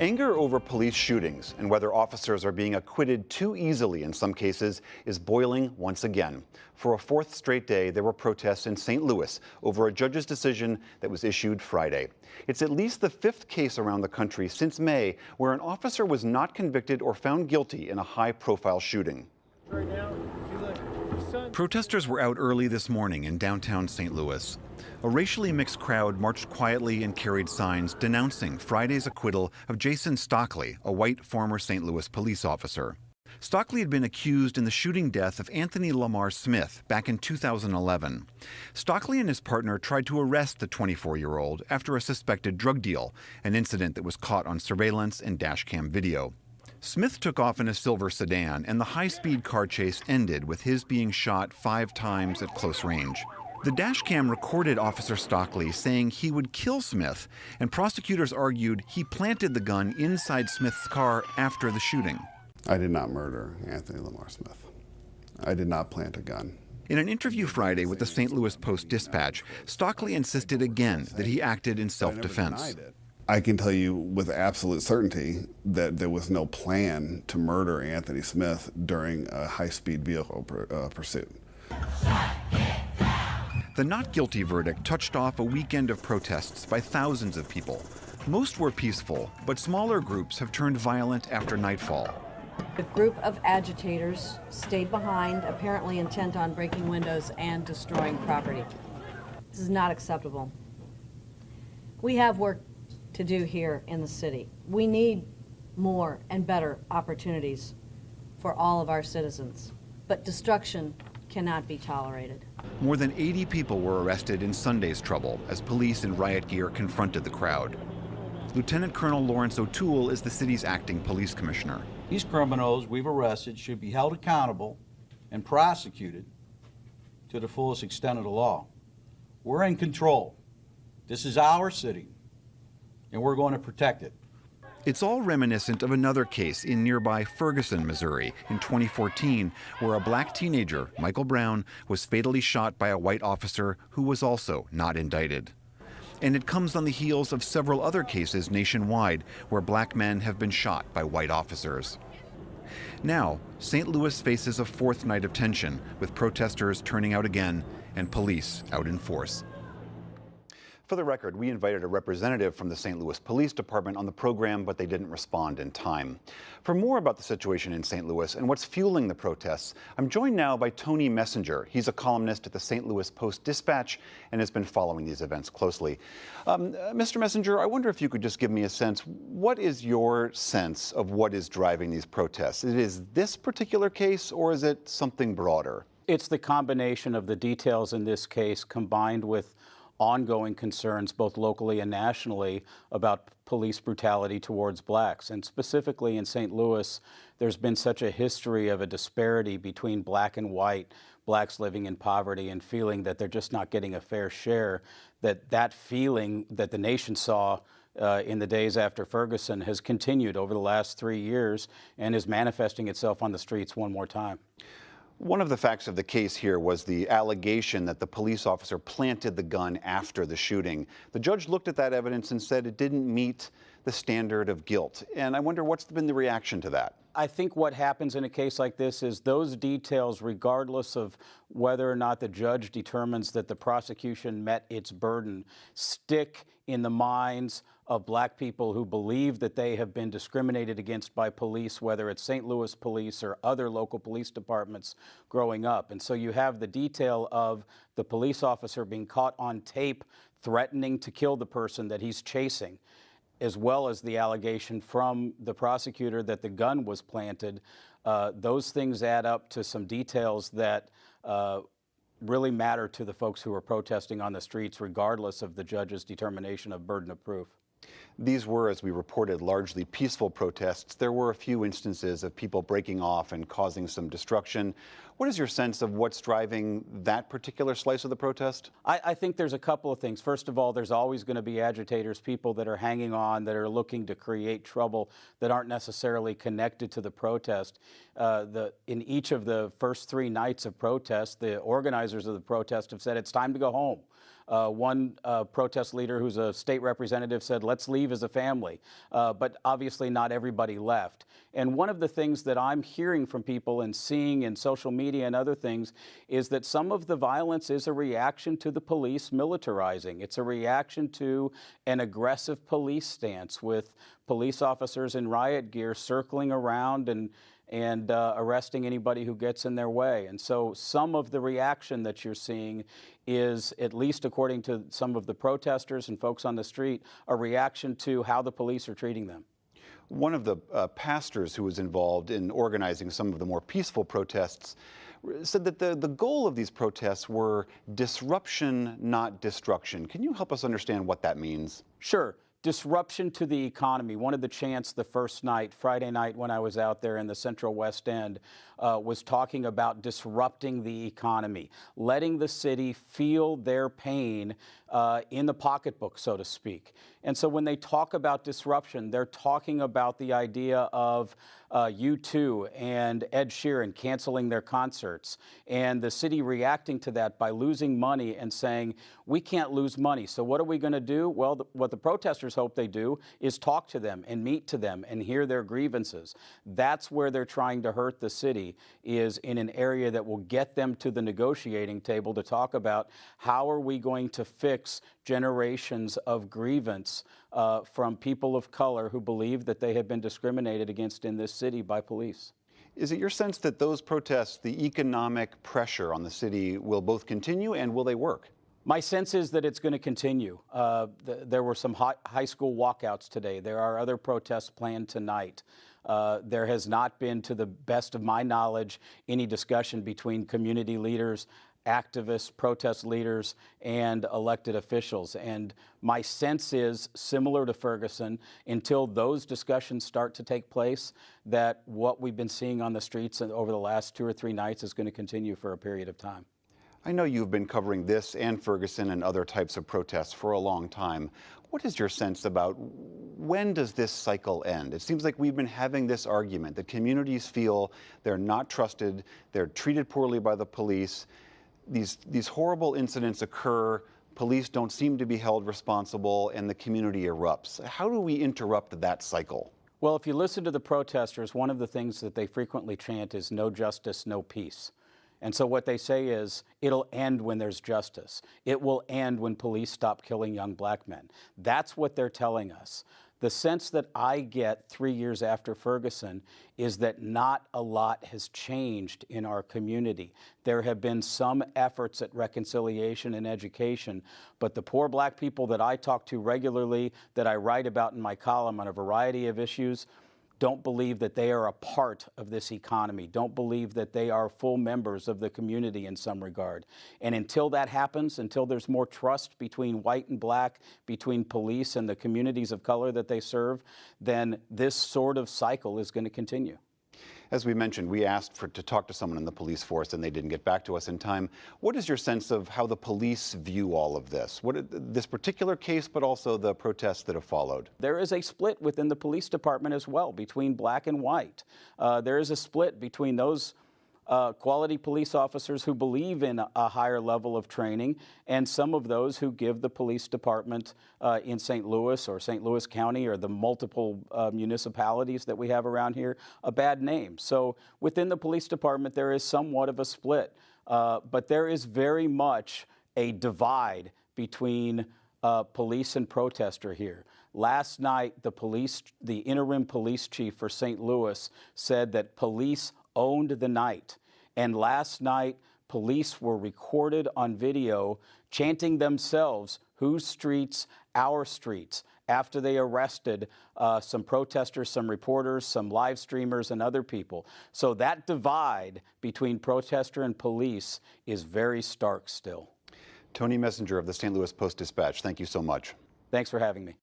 Anger over police shootings and whether officers are being acquitted too easily in some cases is boiling once again. For a fourth straight day, there were protests in St. Louis over a judge's decision that was issued Friday. It's at least the fifth case around the country since May where an officer was not convicted or found guilty in a high-profile shooting. Right now, protesters were out early this morning in downtown St. Louis. A racially mixed crowd marched quietly and carried signs denouncing Friday's acquittal of Jason Stockley, a white former St. Louis police officer. Stockley had been accused in the shooting death of Anthony Lamar Smith back in 2011. Stockley and his partner tried to arrest the 24-year-old after a suspected drug deal, an incident that was caught on surveillance and dashcam video. Smith took off in a silver sedan, and the high-speed car chase ended with his being shot 5 times at close range. The dashcam recorded Officer Stockley saying he would kill Smith, and prosecutors argued he planted the gun inside Smith's car after the shooting. I did not murder Anthony Lamar Smith. I did not plant a gun. In an interview Friday with the St. Louis Post-Dispatch, Stockley insisted again that he acted in self-defense. I can tell you with absolute certainty that there was no plan to murder Anthony Smith during a high-speed vehicle pursuit. The not guilty verdict touched off a weekend of protests by thousands of people. Most were peaceful, but smaller groups have turned violent after nightfall. A group of agitators stayed behind, apparently intent on breaking windows and destroying property. This is not acceptable. We have work to do here in the city. We need more and better opportunities for all of our citizens, but destruction cannot be tolerated. More than 80 people were arrested in Sunday's trouble as police in riot gear confronted the crowd. Lieutenant Colonel Lawrence O'Toole is the city's acting police commissioner. These criminals we've arrested should be held accountable and prosecuted to the fullest extent of the law. We're in control. This is our city, and we're going to protect it. It's all reminiscent of another case in nearby Ferguson, Missouri, in 2014, where a black teenager, Michael Brown, was fatally shot by a white officer who was also not indicted. And it comes on the heels of several other cases nationwide where black men have been shot by white officers. Now, St. Louis faces a fourth night of tension, with protesters turning out again and police out in force. For the record, we invited a representative from the St. Louis Police Department on the program, but they didn't respond in time. For more about the situation in St. Louis and what's fueling the protests, I'm joined now by Tony Messenger. He's a columnist at the St. Louis Post-Dispatch and has been following these events closely. Mr. Messenger, I wonder if you could just give me a sense. What is your sense of what is driving these protests? Is this particular case, or is it something broader? It's the combination of the details in this case combined with ongoing concerns both locally and nationally about police brutality towards blacks. And specifically in St. Louis, there's been such a history of a disparity between black and white, blacks living in poverty and feeling that they're just not getting a fair share, that feeling that the nation saw in the days after Ferguson has continued over the last 3 years and is manifesting itself on the streets one more time. One of the facts of the case here was the allegation that the police officer planted the gun after the shooting. The judge looked at that evidence and said it didn't meet the standard of guilt. And I wonder what's been the reaction to that? I think what happens in a case like this is those details, regardless of whether or not the judge determines that the prosecution met its burden, stick in the minds of black people who believe that they have been discriminated against by police, whether it's St. Louis police or other local police departments growing up. And so you have the detail of the police officer being caught on tape threatening to kill the person that he's chasing, as well as the allegation from the prosecutor that the gun was planted. Those things add up to some details that really matter to the folks who are protesting on the streets, regardless of the judge's determination of burden of proof. These were, as we reported, largely peaceful protests. There were a few instances of people breaking off and causing some destruction. What is your sense of what's driving that particular slice of the protest? I think there's a couple of things. First of all, there's always going to be agitators, people that are hanging on, that are looking to create trouble that aren't necessarily connected to the protest. In each of the first 3 nights of protest, the organizers of the protest have said it's time to go home. One protest leader who's a state representative said, let's leave as a family. But obviously not everybody left. And one of the things that I'm hearing from people and seeing in social media and other things is that some of the violence is a reaction to the police militarizing. It's a reaction to an aggressive police stance with police officers in riot gear circling around and arresting anybody who gets in their way. And so some of the reaction that you're seeing is, at least according to some of the protesters and folks on the street, a reaction to how the police are treating them. One of the pastors who was involved in organizing some of the more peaceful protests said that the goal of these protests were disruption, not destruction. Can you help us understand what that means? Sure. Disruption to the economy. One of the chants the first night, Friday night, when I was out there in the Central West End, was talking about disrupting the economy, letting the city feel their pain in the pocketbook, so to speak. And so when they talk about disruption, they're talking about the idea of U2 and Ed Sheeran canceling their concerts, and the city reacting to that by losing money and saying, we can't lose money, so what are we going to do? Well, what the protesters hope they do is talk to them and meet to them and hear their grievances. That's where they're trying to hurt the city, is in an area that will get them to the negotiating table to talk about how are we going to fix generations of grievance from people of color who believe that they have been discriminated against in this city by police. Is it your sense that those protests, the economic pressure on the city, will both continue, and will they work? My sense is that it's going to continue. There were some high school walkouts today. There are other protests planned tonight. There has not been, to the best of my knowledge, any discussion between community leaders, activists, protest leaders, and elected officials. And my sense is, similar to Ferguson, until those discussions start to take place, that what we've been seeing on the streets over the last 2 or 3 nights is going to continue for a period of time. I know you've been covering this and Ferguson and other types of protests for a long time. What is your sense about when does this cycle end? It seems like we've been having this argument that communities feel they're not trusted, they're treated poorly by the police. These horrible incidents occur, police don't seem to be held responsible, and the community erupts. How do we interrupt that cycle? Well, if you listen to the protesters, one of the things that they frequently chant is no justice, no peace. And so what they say is, it'll end when there's justice. It will end when police stop killing young black men. That's what they're telling us. The sense that I get 3 years after Ferguson is that not a lot has changed in our community. There have been some efforts at reconciliation and education, but the poor black people that I talk to regularly, that I write about in my column on a variety of issues, don't believe that they are a part of this economy, don't believe that they are full members of the community in some regard. And until that happens, until there's more trust between white and black, between police and the communities of color that they serve, then this sort of cycle is going to continue. As we mentioned, we asked to talk to someone in the police force, and they didn't get back to us in time. What is your sense of how the police view all of this? This particular case, but also the protests that have followed? There is a split within the police department as well, between black and white. There is a split between those quality police officers who believe in a higher level of training, and some of those who give the police department in St. Louis or St. Louis County or the multiple municipalities that we have around here a bad name. So within the police department there is somewhat of a split, but there is very much a divide between police and protester here. Last night, the interim police chief for St. Louis said that police owned the night. And last night, police were recorded on video chanting themselves, "Whose streets? Our streets," after they arrested some protesters, some reporters, some live streamers, and other people. So that divide between protester and police is very stark still. Tony Messenger of the St. Louis Post-Dispatch, thank you so much. Thanks for having me.